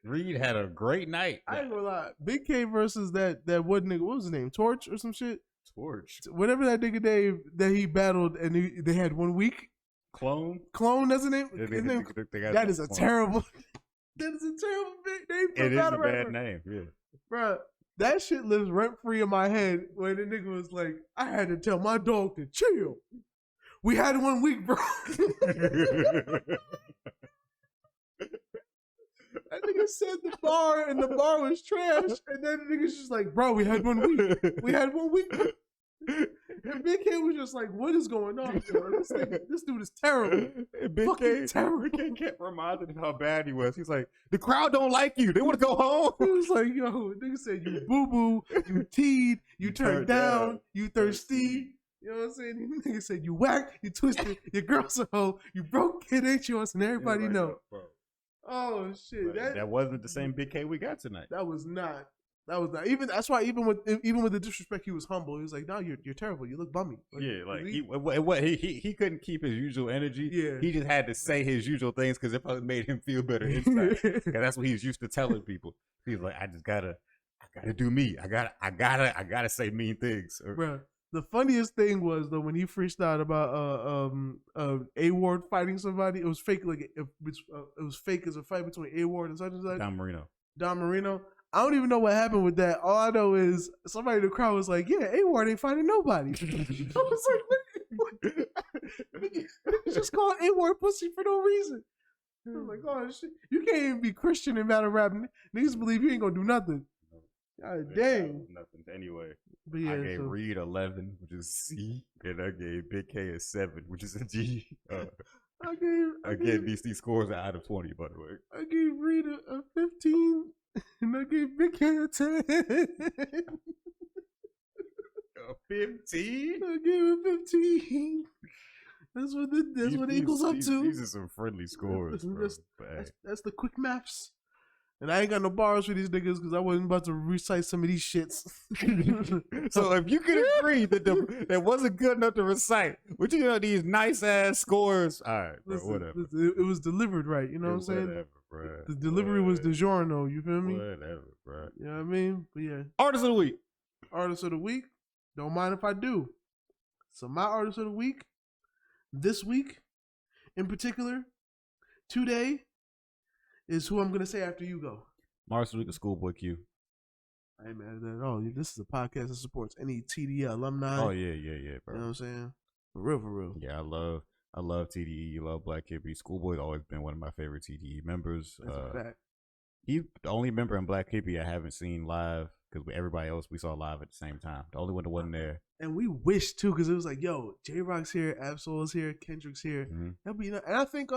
Reed had a great night. I ain't gonna lie. Bigg K versus that one nigga, what was his name? Torch or some shit? Torch. Whatever that nigga name that he battled and they had 1 week. Clone, that's his name? That is a terrible name for it a battle is a rapper. bad name, yeah. Bruh, that shit lives rent free in my head when the nigga was like, I had to tell my dog to chill. We had 1 week, bro. That nigga said the bar and the bar was trash, and then the nigga's just like, bro, we had 1 week. We had 1 week. And Bigg K was just like, what is going on? This dude is terrible. Bigg K kept reminding him how bad he was. He's like, the crowd don't like you. They want to go home. He was like, yo, nigga said you boo-boo, you teed, you turned down, you thirsty. You know what I'm saying? Nigga said you whack, you twisted, your girl's a hoe, you broke kid, ain't you? And everybody know. Oh shit! That wasn't the same Bigg K we got tonight. That was not. Even that's why even with the disrespect, he was humble. He was like, "No, you're terrible. You look bummy." Like, yeah, like he couldn't keep his usual energy. Yeah, he just had to say his usual things because it probably made him feel better inside. Because that's what he's used to telling people. He's like, I gotta do me. I gotta say mean things. Bro, the funniest thing was though when he freestyled about A-Ward fighting somebody. It was fake. Like it was fake as a fight between A-Ward and such and such. Don Marino. Don Marino. I don't even know what happened with that. All I know is somebody in the crowd was like, "Yeah, A-Ward ain't finding nobody." I was like, "Niggas just called A-Ward pussy for no reason." I was like, "Oh shit, you can't even be Christian in battle rap. Niggas believe you ain't gonna do nothing." God dang. Nothing. Anyway, but yeah, I gave Reed 11, which is C, and I gave Bigg K a 7, which is a G. I gave these scores are out of 20, by the way. I gave Reed a 15, and I gave Bigg K a 10. A 15? I gave him 15. That's what it equals up to. These are some friendly scores, bro. That's the quick maths. And I ain't got no bars for these niggas because I wasn't about to recite some of these shits. So if you could agree that that wasn't good enough to recite, but you know these nice ass scores, all right, bro, whatever. It was delivered right, you know what I'm saying? Whatever, bro. The delivery was DiGiorno, you feel me? Whatever, bro. You know what I mean? But yeah. Artist of the week. Artist of the week. Don't mind if I do. So my artist of the week, this week in particular, today, is who I'm gonna say after you go. Artist of the week is Schoolboy Q. I ain't mad at that at all. This is a podcast that supports any TDE alumni. Oh yeah, bro. You know what I'm saying? For real. Yeah, I love TDE. Love Black Hippie. Schoolboy's always been one of my favorite TDE members. That's a fact. He's the only member in Black Hippie I haven't seen live because everybody else we saw live at the same time. The only one that wasn't there. And we wish too, because it was like, yo, J-Rock's here, Absol's here, Kendrick's here. Mm-hmm. That'd be, and I think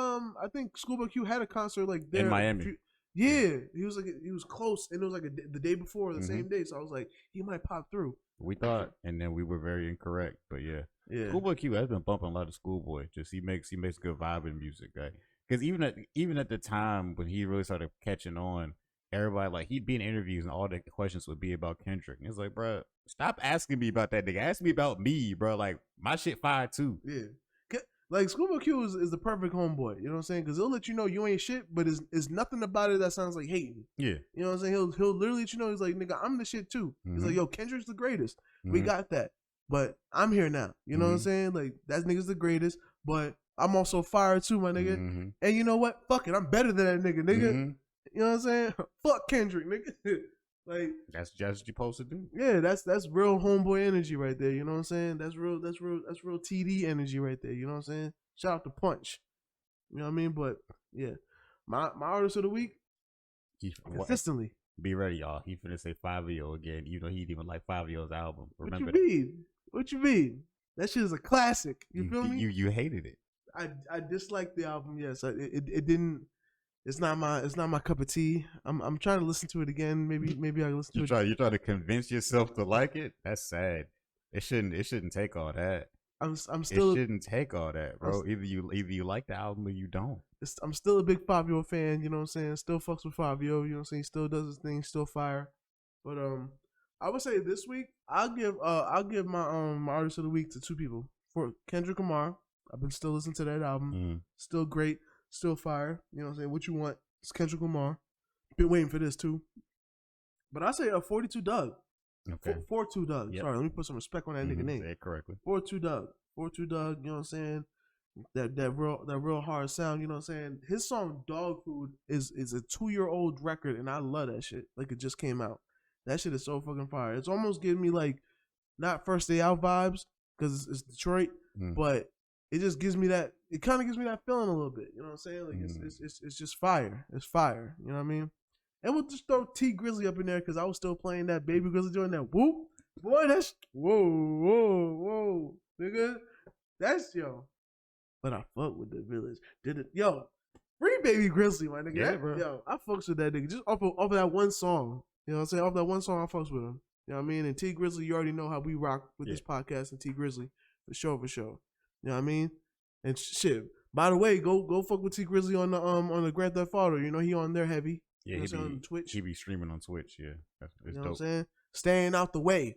Schoolboy Q had a concert like there in Miami. Yeah, he was close, and it was like the day before, the same day. So I was like, he might pop through. We thought, and then we were very incorrect. But yeah. Schoolboy Q has been bumping a lot of Schoolboy. Just he makes good vibing music, right? Because even at the time when he really started catching on, everybody like he'd be in interviews and all the questions would be about Kendrick. And it's like, bro, stop asking me about that nigga. Ask me about me, bro. Like my shit fire too. Yeah. Like Schoolboy Q is the perfect homeboy. You know what I'm saying? Because he'll let you know you ain't shit, but it's nothing about it that sounds like hating. Yeah. You know what I'm saying? He'll literally let you know he's like, nigga, I'm the shit too. He's like, yo, Kendrick's the greatest. We got that. But I'm here now. You know what I'm saying? Like that nigga's the greatest, but I'm also fire too, my nigga. And you know what? Fuck it. I'm better than that nigga. You know what I'm saying? Fuck Kendrick, nigga. Like that's just what you're supposed to do. Yeah, that's real homeboy energy right there. You know what I'm saying? That's real TD energy right there. You know what I'm saying? Shout out to Punch. You know what I mean? But yeah, my artist of the week consistently. Be ready, y'all. He finna say 5EO again. You know he didn't even like 5EO's album. Remember What you mean? That shit is a classic. You feel me? You hated it. I disliked the album. Yes, it didn't. It's not my cup of tea. I'm trying to listen to it again. Maybe I listen to it. You try to convince yourself to like it. That's sad. It shouldn't take all that. I'm still. It shouldn't take all that, bro. Either you like the album or you don't. I'm still a big 5EO fan. You know what I'm saying? Still fucks with 5EO. You know what I'm saying? Still does his thing. Still fire. But I would say this week I'll give my artist of the week to two people. For Kendrick Lamar, I've been still listening to that album. Still great. Still fire. You know what I'm saying? What you want? It's Kendrick Lamar. Been waiting for this too. But I say 42 Doug. Okay. 42 Doug. Yep. Sorry, let me put some respect on that nigga name. Say it correctly. 42 Doug. 42 Doug, you know what I'm saying? That real hard sound, you know what I'm saying? His song Dog Food is a 2-year-old record, and I love that shit. Like it just came out. That shit is so fucking fire. It's almost giving me like not First Day Out vibes because it's Detroit, but it just gives me that. It kind of gives me that feeling a little bit. You know what I'm saying? Like it's just fire. It's fire. You know what I mean? And we'll just throw T Grizzly up in there because I was still playing that Baby Grizzly doing that whoop. Boy, that's whoa, nigga. That's yo. But I fuck with the Village. Did it, yo? Free Baby Grizzly, my nigga. Yeah, bro. Yo, I fucks with that nigga just off of that one song. You know what I'm saying? Off that one song, I fucks with him. You know what I mean? And T Grizzly, you already know how we rock with this podcast and T Grizzly for sure. You know what I mean? And shit. By the way, go fuck with T Grizzly on the Grand Theft Auto. You know he on there heavy. Yeah, you know, on Twitch. He be streaming on Twitch. Yeah, that's you know dope. What I'm saying? Staying out the way.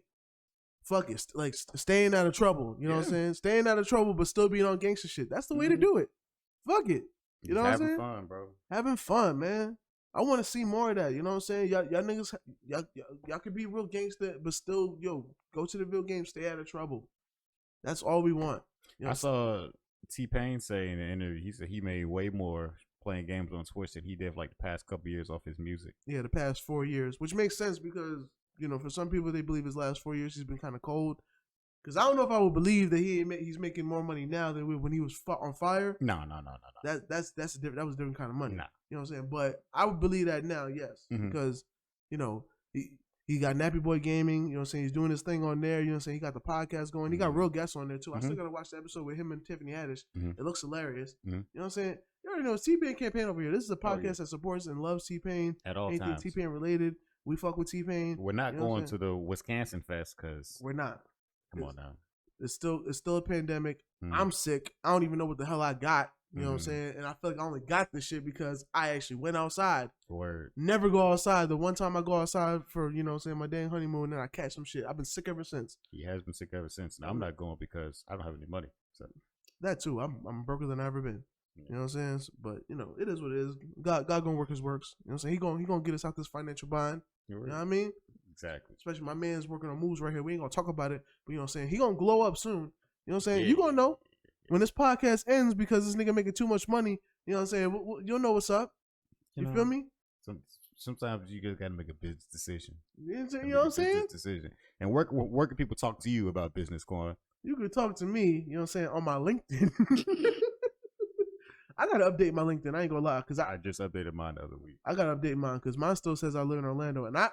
Fuck it, like staying out of trouble. You know what I'm saying? Staying out of trouble, but still being on gangster shit. That's the way to do it. Fuck it. You know what I'm saying? Having fun, bro. Having fun, man. I want to see more of that. You know what I'm saying? Y'all niggas, y'all could be real gangster, but still, go to the real game. Stay out of trouble. That's all we want. You know I saw T-Pain say in the interview, he said he made way more playing games on Twitch that he did like the past couple years off his music. Yeah, the past 4 years, which makes sense because, you know, for some people, they believe his last 4 years he's been kind of cold. Because I don't know if I would believe that he's making more money now than when he was on fire. No. That was a different kind of money. Nah. You know what I'm saying? But I would believe that now, yes, because you know he got Nappy Boy Gaming. You know what I'm saying? He's doing his thing on there. You know what I'm saying? He got the podcast going. He got real guests on there too. I still gotta watch the episode with him and Tiffany Haddish. It looks hilarious. You know what I'm saying? You already know T-Pain campaign over here. This is a podcast that supports and loves T-Pain at all anything times. T-Pain related. We fuck with T-Pain. We're not going to the Wisconsin Fest because we're not. Come on now. It's still a pandemic. I'm sick. I don't even know what the hell I got. You know what I'm saying? And I feel like I only got this shit because I actually went outside. Word. Never go outside. The one time I go outside for, you know what I'm saying, my dang honeymoon, and then I catch some shit. I've been sick ever since. He has been sick ever since. Now, I'm not going because I don't have any money. So that too. I'm broker than I've ever been. You know what I'm saying? But, you know, it is what it is. God gonna work his works. You know what I'm saying? He gonna get us out this financial bind. You know what I mean? Exactly. Especially my man's working on moves right here. We ain't gonna talk about it, but you know what I'm saying? He gonna glow up soon. You know what I'm saying? You gonna know when this podcast ends because this nigga making too much money. You know what I'm saying? You'll know what's up. You feel me? Sometimes you just gotta make a business decision. You know what I'm saying? Decision. And where can people talk to you about business, Quan? You can talk to me, you know what I'm saying, on my LinkedIn. I gotta update my LinkedIn. I ain't gonna lie, cause I just updated mine the other week. I gotta update mine because mine still says I live in Orlando, and I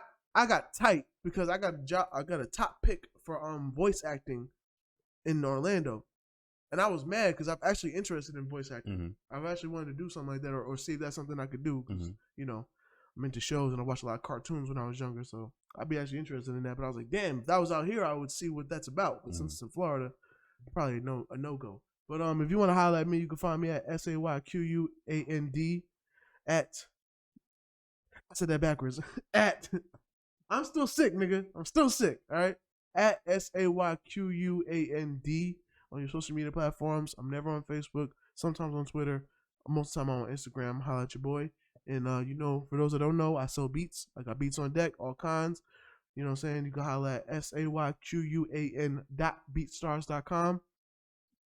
got tight because I got a job. I got a top pick for voice acting in Orlando, and I was mad because I'm actually interested in voice acting. I've actually wanted to do something like that or see if that's something I could do because you know I'm into shows and I watched a lot of cartoons when I was younger, so I'd be actually interested in that. But I was like, damn, if that was out here, I would see what that's about. But since it's in Florida, probably a no go. But if you want to holler at me, you can find me at SAYQUAND at, I said that backwards, at, I'm still sick, nigga. I'm still sick, all right? At SAYQUAND on your social media platforms. I'm never on Facebook, sometimes on Twitter. Most of the time I'm on Instagram. Holler at your boy. And, you know, for those that don't know, I sell beats. I got beats on deck, all kinds. You know what I'm saying? You can holler at SAYQUAN.beatstars.com.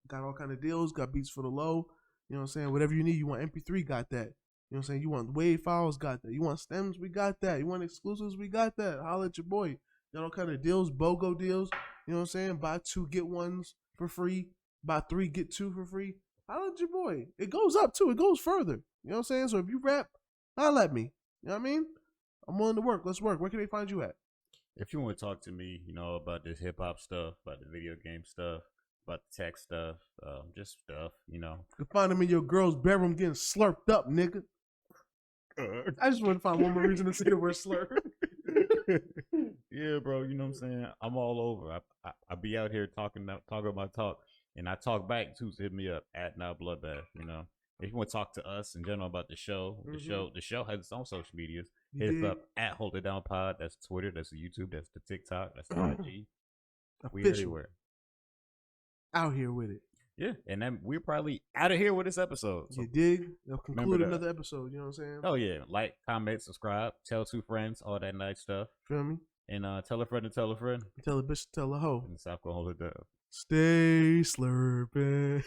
Got all kind of deals, got beats for the low. You know what I'm saying? Whatever you need, you want MP3, got that. You know what I'm saying? You want wave files, got that. You want stems, we got that. You want exclusives, we got that. Holla at your boy. Got all kind of deals, BOGO deals. You know what I'm saying? Buy 2, get 1s for free. Buy 3, get 2 for free. Holla at your boy. It goes up too. It goes further. You know what I'm saying? So if you rap, holla at me. You know what I mean? I'm willing to work. Let's work. Where can they find you at? If you want to talk to me, you know, about this hip hop stuff, about the video game stuff, about the tech stuff, just stuff, you know. You can find them in your girl's bedroom getting slurped up, nigga. I just want to find one more reason to say the word slurp. Yeah, bro, you know what I'm saying? I'm all over. I be out here talking my talk, and I talk back too, so hit me up at Now Bloodbath, you know. If you want to talk to us in general about the show, the show has its own social medias. Hit us up at Hold It Down Pod. That's Twitter, that's the YouTube, that's the TikTok, that's the IG. We everywhere. Out here with it. Yeah, and then we're probably out of here with this episode. So you dig? They'll conclude another episode, you know what I'm saying? Oh, yeah. Like, comment, subscribe, tell 2 friends, all that nice stuff. Feel me? And tell a friend to tell a friend. Tell a bitch to tell a hoe. And South gonna hold it down. Stay slurping.